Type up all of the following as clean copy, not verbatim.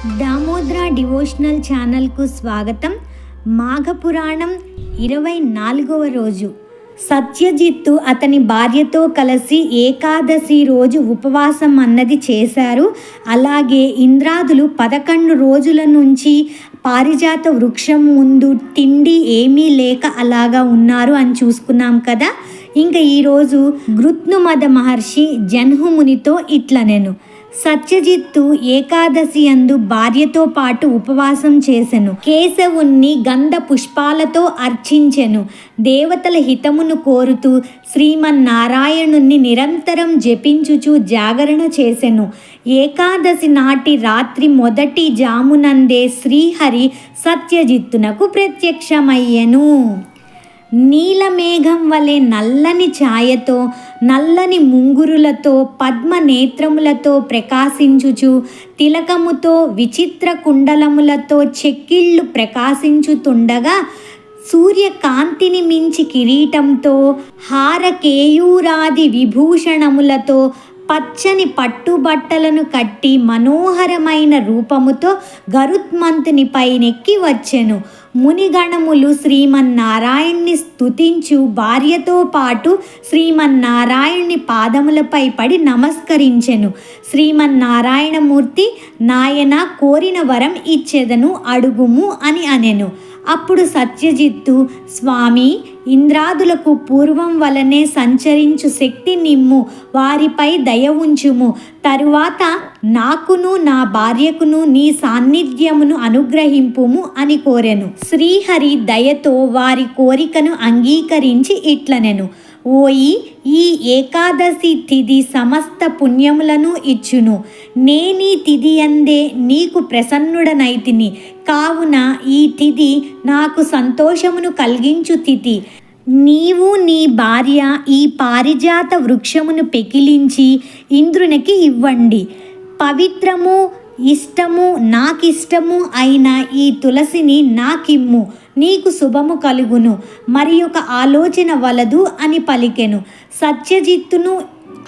Damodra devotional ఛానల్కు స్వాగతం. మాఘపురాణం 24వ రోజు. సత్యజిత్తు అతని భార్యతో కలిసి ఏకాదశి రోజు ఉపవాసం అన్నది చేశారు. అలాగే ఇంద్రాదులు 11 రోజుల నుంచి పారిజాత వృక్షం ముందు తిండి ఏమీ లేక అలాగా ఉన్నారు అని చూసుకున్నాం కదా. ఇంకా ఈరోజు గృత్నుమద మహర్షి జన్హుమునితో ఇట్లనెను: సత్యజిత్తు ఏకాదశి యందు భార్యతో పాటు ఉపవాసం చేసెను. కేశవుణ్ణి గంధ పుష్పాలతో అర్చించెను. దేవతల హితమును కోరుతూ శ్రీమన్నారాయణుణ్ణి నిరంతరం జపించుచు జాగరణ చేసెను. ఏకాదశి నాటి రాత్రి మొదటి జామునందే శ్రీహరి సత్యజిత్తునకు ప్రత్యక్షమయ్యెను. నీలమేఘం వలె నల్లని ఛాయతో, నల్లని ముంగురులతో, పద్మ నేత్రములతో ప్రకాశించుచు, తిలకముతో, విచిత్ర కుండలములతో చెక్కిళ్ళు ప్రకాశించుతుండగా, సూర్యకాంతిని మించి కిరీటంతో, హారకేయూరాది విభూషణములతో, పచ్చని పట్టుబట్టలను కట్టి మనోహరమైన రూపముతో గరుత్మంతుని పైనెక్కి వచ్చెను. మునిగణములు శ్రీమన్నారాయణ్ణి స్తుతించు భార్యతో పాటు శ్రీమన్నారాయణుని పాదములపై పడి నమస్కరించెను. శ్రీమన్నారాయణమూర్తి, నాయన, కోరిన వరం ఇచ్చెదను, అడుగుము అని అనెను. అప్పుడు సత్యజిత్తు, స్వామి, ఇంద్రాదులకు పూర్వం వలనే సంచరించు శక్తి నిమ్ము, వారిపై దయ ఉంచుము. తరువాత నాకును నా భార్యకును నీ సాన్నిధ్యమును అనుగ్రహింపుము అని కోరెను. శ్రీహరి దయతో వారి కోరికను అంగీకరించి ఇట్లనెను: ఓయి, ఈ ఏకాదశి తిథి సమస్త పుణ్యములను ఇచ్చును. నేనీ తిథి యందే నీకు ప్రసన్నుడనైతిని. కావున ఈ తిథి నాకు సంతోషమును కలిగించు తిథి. నీవు నీ భార్య ఈ పారిజాత వృక్షమును పెకిలించి ఇంద్రునికి ఇవ్వండి. పవిత్రము, ఇష్టము, నాకిష్టము అయిన ఈ తులసిని నాకిమ్ము, నీకు శుభము కలుగును. మరి ఒక ఆలోచన వలదు అని పలికెను. సత్యజిత్తును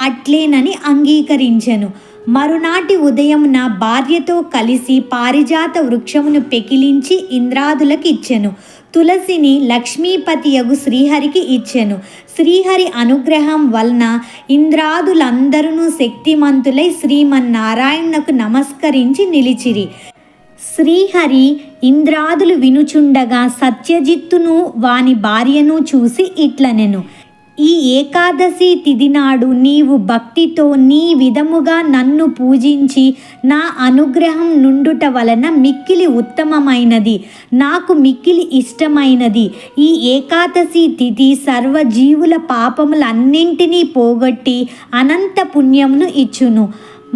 అట్లేనని అంగీకరించెను. మరునాటి ఉదయమున భార్యతో కలిసి పారిజాత వృక్షమును పెకిలించి ఇంద్రాదులకు ఇచ్చెను. తులసిని లక్ష్మీపతియగు శ్రీహరికి ఇచ్చెను. శ్రీహరి అనుగ్రహం వలన ఇంద్రాదులందరూ శక్తిమంతులై శ్రీమన్నారాయణకు నమస్కరించి నిలిచిరి. శ్రీహరి ఇంద్రాదులు వినుచుండగా సత్యజిత్తును వాని భార్యను చూసి ఇట్లనెను: ఈ ఏకాదశి తిథి నాడు నీవు భక్తితో నీ విధముగా నన్ను పూజించి నా అనుగ్రహం నుండుట వలన మిక్కిలి ఉత్తమమైనది, నాకు మిక్కిలి ఇష్టమైనది. ఈ ఏకాదశి తిథి సర్వజీవుల పాపములన్నింటినీ పోగొట్టి అనంత పుణ్యమును ఇచ్చును.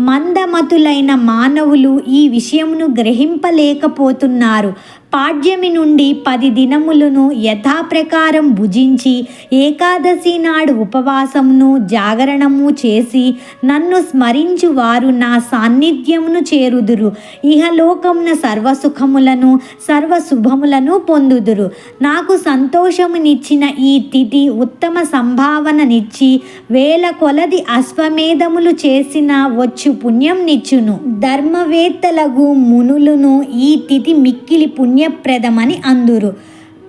మందమతులైన మానవులు ఈ విషయమును గ్రహింపలేకపోతున్నారు. పాడ్యమి నుండి 10 దినములను యథాప్రకారం భుజించి ఏకాదశి నాడు ఉపవాసమును జాగరణము చేసి నన్ను స్మరించు వారు నా సాన్నిధ్యమును చేరుదురు. ఇహలోకమున సర్వసుఖములను సర్వశుభములను పొందుదురు. నాకు సంతోషమునిచ్చిన ఈ తిథి ఉత్తమ సంభావననిచ్చి వేల కొలది అశ్వమేధములు చేసిన వచ్చు పుణ్యం నిచ్చును. ధర్మవేత్తలగు మునులను ఈ తిథి మిక్కిలి పుణ్యప్రదమని అందురు.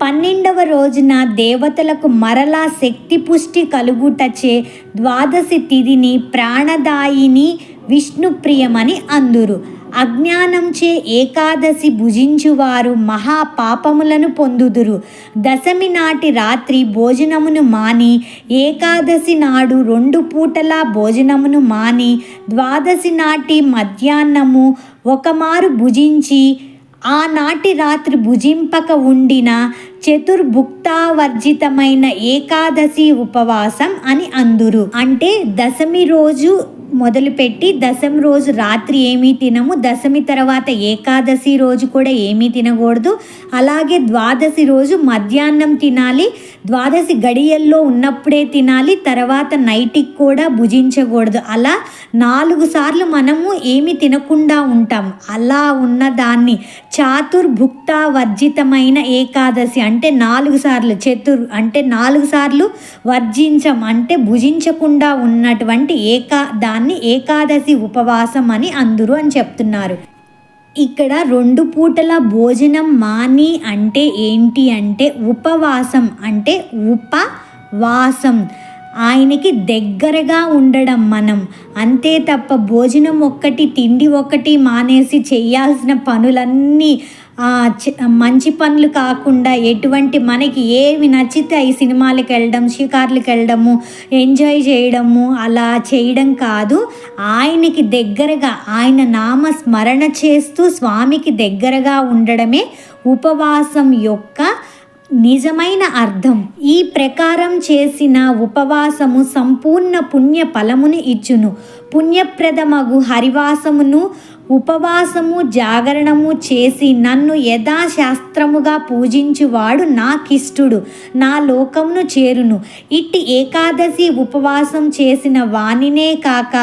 12వ రోజున దేవతలకు మరలా శక్తి పుష్టి కలుగుటచే ద్వాదశి తిథిని ప్రాణదాయిని విష్ణుప్రియమని అందురు. అజ్ఞానంచే ఏకాదశి భుజించువారు మహాపాపములను పొందుదురు. దశమి నాటి రాత్రి భోజనమును మాని ఏకాదశి నాడు 2 పూటలా భోజనమును మాని ద్వాదశి నాటి మధ్యాహ్నము ఒకమారు భుజించి ఆనాటి రాత్రి భుజింపక ఉండిన చతుర్భుక్తావర్జితమైన ఏకాదశి ఉపవాసం అని అందురు. అంటే దశమి రోజు మొదలుపెట్టి దశమి రోజు రాత్రి ఏమీ తినము, దశమి తర్వాత ఏకాదశి రోజు కూడా ఏమీ తినకూడదు. అలాగే ద్వాదశి రోజు మధ్యాహ్నం తినాలి, ద్వాదశి గడియల్లో ఉన్నప్పుడే తినాలి, తర్వాత నైట్కి కూడా భుజించకూడదు. అలా 4 సార్లు మనము ఏమి తినకుండా ఉంటాం. అలా ఉన్న దాన్ని చాతుర్భుక్తావర్జితమైన ఏకాదశి అంటే 4 సార్లు, అంటే 4 సార్లు వర్జించం అంటే భుజించకుండా ఉన్నటువంటి దాన్ని ఏకాదశి ఉపవాసం అని అందరూ అని చెప్తున్నారు. ఇక్కడ 2 పూటల భోజనం మాని అంటే ఏంటి అంటే ఉపవాసం, అంటే ఉపవాసం ఆయనకి దగ్గరగా ఉండడం మనం, అంతే తప్ప భోజనం ఒక్కటి తిండి ఒక్కటి మానేసి చేయాల్సిన పనులన్నీ మంచి పనులు కాకుండా ఎటువంటి మనకి ఏవి నచ్చితే ఈ సినిమాలకు వెళ్ళడం, షికార్లకు వెళ్ళడము, ఎంజాయ్ చేయడము అలా చేయడం కాదు. ఆయనకి దగ్గరగా ఆయన నామ స్మరణ చేస్తూ స్వామికి దగ్గరగా ఉండడమే ఉపవాసం యొక్క నిజమైన అర్థం. ఈ ప్రకారం చేసిన ఉపవాసము సంపూర్ణ పుణ్య ఫలమును ఇచ్చును. పుణ్యప్రదమగు హరివాసమును ఉపవాసము జాగరణము చేసి నన్ను యథాశాస్త్రముగా పూజించువాడు నాకిష్టుడు, నా లోకమును చేరును. ఇట్టి ఏకాదశి ఉపవాసం చేసిన వానినే కాక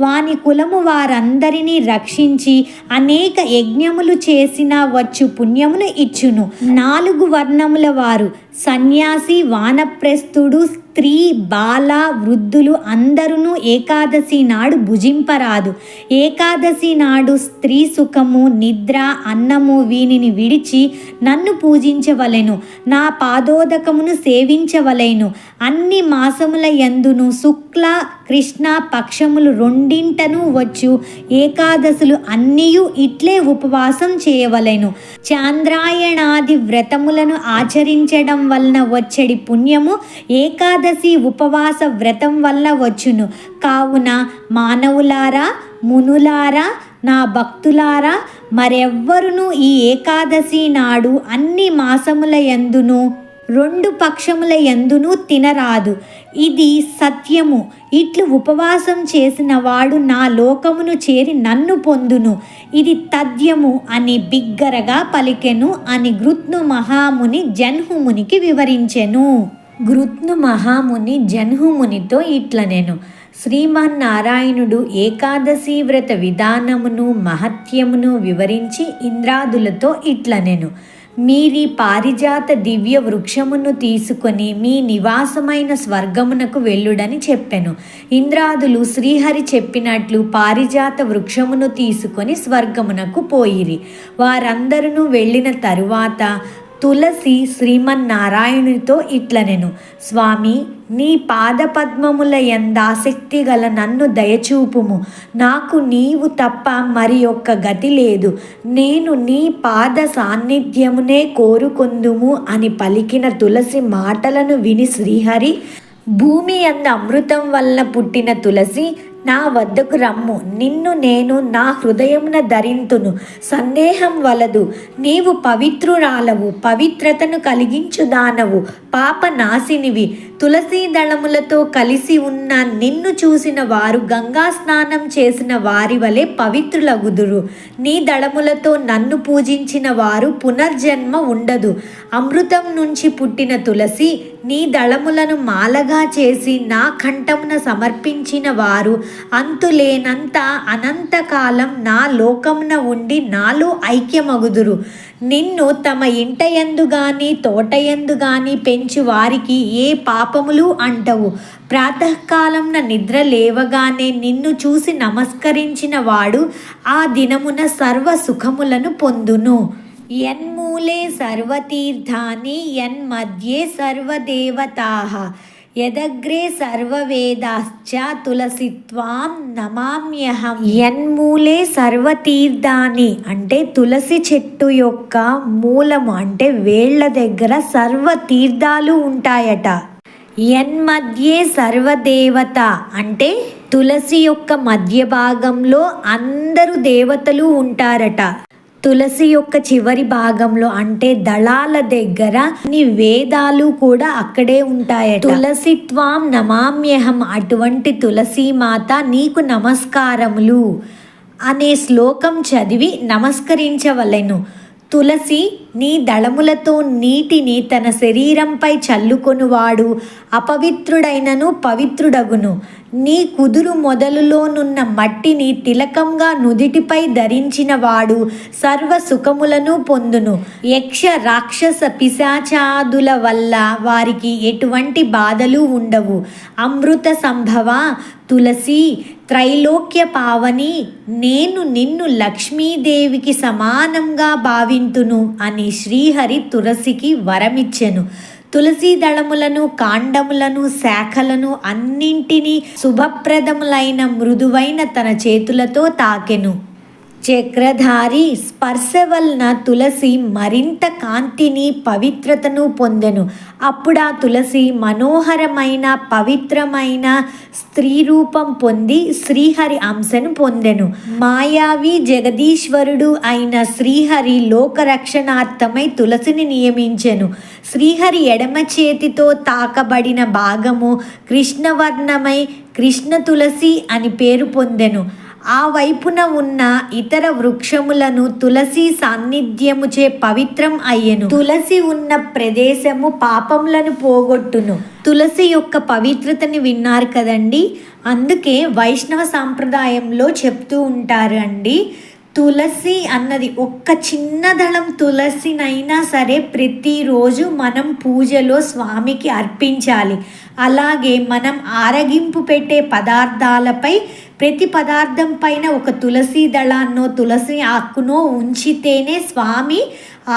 వాని కులము వారందరినీ రక్షించి అనేక యజ్ఞములు చేసిన వచ్చు పుణ్యమును ఇచ్చును. 4 వర్ణముల వారు సన్యాసి, వానప్రస్థుడు, స్త్రీ, బాల, వృద్ధులు అందరూ ఏకాదశి నాడు భుజింపరాదు. ఏకాదశి నాడు స్త్రీ సుఖము, నిద్ర, అన్నము వీనిని విడిచి నన్ను పూజించవలెను, నా పాదోదకమును సేవించవలెను. అన్ని మాసముల యందును శుక్ల కృష్ణ పక్షములు రెండింటను వచ్చు ఏకాదశులు అన్నియు ఇట్లే ఉపవాసం చేయవలెను. చాంద్రాయణాది వ్రతములను ఆచరించడం వలన వచ్చడి పుణ్యము ఏకాదశి ఉపవాస వ్రతం వల్ల వచ్చును. కావున మానవులారా, మునులారా, నా భక్తులారా, మరెవ్వరును ఈ ఏకాదశి నాడు అన్ని మాసముల యందును 2 పక్షముల యందును తినరాదు. ఇది సత్యము. ఇట్లు ఉపవాసం చేసిన వాడు నా లోకమును చేరి నన్ను పొందును. ఇది తథ్యము అని బిగ్గరగా పలికెను అని గృత్ను మహాముని జన్హుమునికి వివరించెను. గృత్ను మహాముని జన్హుమునితో ఇట్లనెను. శ్రీమన్నారాయణుడు ఏకాదశి వ్రత విధానమును మహత్యమును వివరించి ఇంద్రాదులతో ఇట్లనెను. మీరీ పారిజాత దివ్య వృక్షమును తీసుకొని మీ నివాసమైన స్వర్గమునకు వెళ్ళుడని చెప్పెను. ఇంద్రాదులు శ్రీహరి చెప్పినట్లు పారిజాత వృక్షమును తీసుకొని స్వర్గమునకు పోయిరి. వారందరూ వెళ్ళిన తరువాత తులసి శ్రీమన్నారాయణునితో ఇట్లనెను. స్వామి, నీ పాదపద్మముల యందాసక్తి గల నన్ను దయచూపుము. నాకు నీవు తప్ప మరి ఒక్క గతి లేదు. నేను నీ పాద సాన్నిధ్యమునే కోరుకొందుము అని పలికిన తులసి మాటలను విని శ్రీహరి, భూమి యందు అమృతం వలన పుట్టిన తులసి, నా వద్దకు రమ్ము. నిన్ను నేను నా హృదయమున ధరింతును. సందేహం వలదు. నీవు పవిత్రురాలవు, పవిత్రతను కలిగించుదానవు, పాప నాశినివి. తులసీ దళములతో కలిసి ఉన్న నిన్ను చూసిన వారు గంగా స్నానం చేసిన వారి వలె పవిత్రులగుదురు. నీ దళములతో నన్ను పూజించిన వారు పునర్జన్మ ఉండదు. అమృతం నుంచి పుట్టిన తులసి, నీ దళములను మాలగా చేసి నా కంఠమున సమర్పించిన వారు అంతులేనంత అనంతకాలం నా లోకమున ఉండి నాలో ఐక్యమగుదురు. నిన్ను తమ ఇంటయందు గాని తోటయందు గాని పెంచు వారికి ఏ పాపములు అంటవు. ప్రాతకాలంన నిద్ర లేవగానే నిన్ను చూసి నమస్కరించిన వాడు ఆ దినమున సర్వ సుఖములను పొందును. యన్మూలే సర్వతీర్థాని యన్మధ్యే సర్వదేవతాః యదగ్రే సర్వవేదాశ్చ తులసిత్వాం నమామ్యహం. యన్మూలే సర్వతీర్థాని అంటే తులసి చెట్టు యొక్క మూలము అంటే వేళ్ల దగ్గర సర్వ తీర్థాలు ఉంటాయట. యన్మధ్యే సర్వదేవత అంటే తులసి యొక్క మధ్య భాగంలో అందరూ దేవతలు ఉంటారట. తులసి యొక్క చివరి భాగంలో అంటే దళాల దగ్గర అన్ని వేదాలు కూడా అక్కడే ఉంటాయట. తులసిత్వాం నమామ్యహం, అటువంటి తులసి మాత నీకు నమస్కారములు అనే శ్లోకం చదివి నమస్కరించవలెను. తులసి నీ దళములతో నీటిని తన శరీరంపై చల్లుకొనువాడు అపవిత్రుడైనను పవిత్రుడగును. నీ కుదురు మొదలులోనున్న మట్టిని తిలకంగా నుదిటిపై ధరించిన వాడు సర్వ సుఖములను పొందును. యక్ష రాక్షస పిశాచాదుల వల్ల వారికి ఎటువంటి బాధలు ఉండవు. అమృత సంభవ తులసి త్రైలోక్య పావని, నేను నిన్ను లక్ష్మీదేవికి సమానంగా భావింతును అని శ్రీహరి తులసికి వరమిచ్చెను. తులసి దళములను, కాండములను, శాఖలను అన్నింటినీ శుభప్రదములైన మృదువైన తన చేతులతో తాకెను. చక్రధారి స్పర్శ వలన తులసి మరింత కాంతిని, పవిత్రతను పొందెను. అప్పుడు ఆ తులసి మనోహరమైన పవిత్రమైన స్త్రీ రూపం పొంది శ్రీహరి అంశను పొందెను. మాయావి జగదీశ్వరుడు అయిన శ్రీహరి లోకరక్షణార్థమై తులసిని నియమించెను. శ్రీహరి ఎడమ చేతితో తాకబడిన భాగము కృష్ణవర్ణమై కృష్ణ తులసి అని పేరు పొందెను. ఆ వైపున ఉన్న ఇతర వృక్షములను తులసి సాన్నిధ్యముచే పవిత్రం అయ్యెను. తులసి ఉన్న ప్రదేశము పాపములను పోగొట్టును. తులసి యొక్క పవిత్రతని విన్నారు కదండి. అందుకే వైష్ణవ సాంప్రదాయంలో చెప్తూ ఉంటారు అండి, తులసి అన్నది ఒక్క చిన్న దళం తులసినైనా సరే ప్రతిరోజు మనం పూజలో స్వామికి అర్పించాలి. అలాగే మనం ఆరగింపు పెట్టే పదార్థాలపై ప్రతి పదార్థం పైన ఒక తులసి దళాన్నో తులసి ఆకునో ఉంచితేనే స్వామి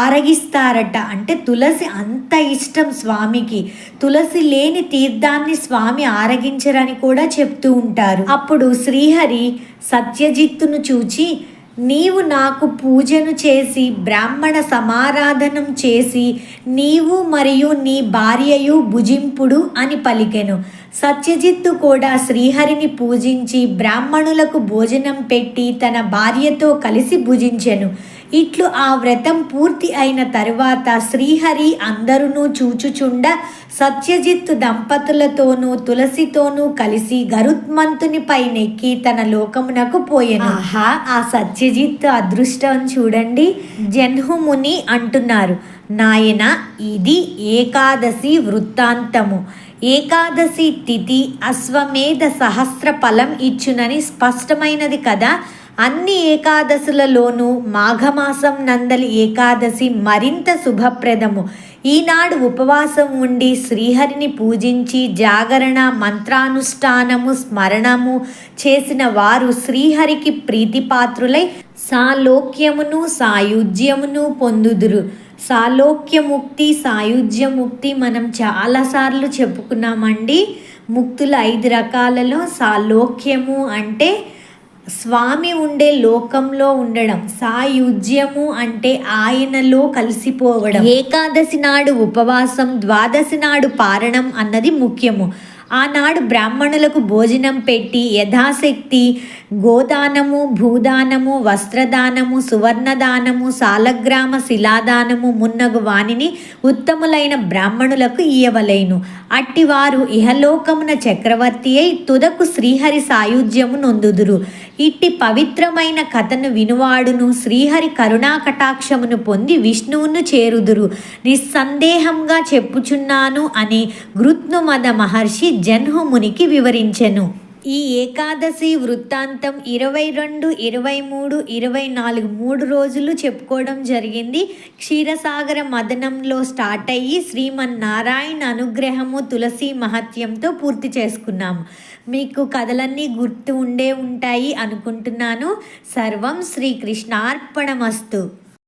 ఆరగిస్తారట. అంటే తులసి అంత ఇష్టం స్వామికి. తులసి లేని తీర్థాన్ని స్వామి ఆరగించరని కూడా చెప్తూ ఉంటారు. అప్పుడు శ్రీహరి సత్యజిత్తును చూచి, నీవు నాకు పూజను చేసి బ్రాహ్మణ సమారాధనం చేసి నీవు మరియు నీ భార్యయు భుజింపుడు అని పలికెను. సత్యజిత్తు కూడా శ్రీహరిని పూజించి బ్రాహ్మణులకు భోజనం పెట్టి తన భార్యతో కలిసి భుజించెను. ఇట్లు ఆ వ్రతం పూర్తి అయిన తరువాత శ్రీహరి అందరును చూచుచుండ సత్యజిత్తు దంపతులతోనూ తులసితోనూ కలిసి గరుత్మంతుని పైనెక్కి తన లోకమునకు పోయెను. ఆహా, ఆ సత్యజిత్తు అదృష్టం చూడండి. జన్హుముని అంటున్నారు, నాయన ఇది ఏకాదశి వృత్తాంతము. ఏకాదశి తిథి అశ్వమేధ సహస్ర ఫలం ఇచ్చునని స్పష్టమైనది కదా. అన్ని ఏకాదశులలోనూ మాఘమాసం నందలి ఏకాదశి మరింత శుభప్రదము. ఈనాడు ఉపవాసం ఉండి శ్రీహరిని పూజించి జాగరణ మంత్రానుష్ఠానము స్మరణము చేసిన వారు శ్రీహరికి ప్రీతిపాత్రులై సాలోక్యమును సాయుజ్యమును పొందుదురు. సాలోక్యముక్తి సాయుజ్యముక్తి మనం చాలాసార్లు చెప్పుకున్నామండి. ముక్తులు 5 రకాలలో సాలోక్యము అంటే స్వామి ఉండే లోకంలో ఉండడం, సాయుజ్యము అంటే ఆయనలో కలిసిపోవడం. ఏకాదశి నాడు ఉపవాసం, ద్వాదశి నాడు పారణం అన్నది ముఖ్యము. ఆనాడు బ్రాహ్మణులకు భోజనం పెట్టి యథాశక్తి గోదానము, భూదానము, వస్త్రదానము, సువర్ణదానము, సాలగ్రామ శిలాదానము మున్నగు వానిని ఉత్తములైన బ్రాహ్మణులకు ఇయ్యవలెను. అట్టివారు ఇహలోకమున చక్రవర్తి అయి తుదకు శ్రీహరి సాయుధ్యము నొందుదురు. ఇట్టి పవిత్రమైన కథను వినువాడును శ్రీహరి కరుణా కటాక్షమును పొంది విష్ణువును చేరుదురు. నిస్సందేహంగా చెప్పుచున్నాను అని గృత్నుమద మహర్షి జన్హుమునికి వివరించెను. ఈ ఏకాదశి వృత్తాంతం 22, 23, 24 3 రోజులు చెప్పుకోవడం జరిగింది. క్షీరసాగర మదనంలో స్టార్ట్ అయ్యి శ్రీమన్నారాయణ అనుగ్రహము తులసి మహత్యంతో పూర్తి చేసుకున్నాము. మీకు కథలన్నీ గుర్తు ఉంటాయి అనుకుంటున్నాను. సర్వం శ్రీకృష్ణార్పణమస్తు.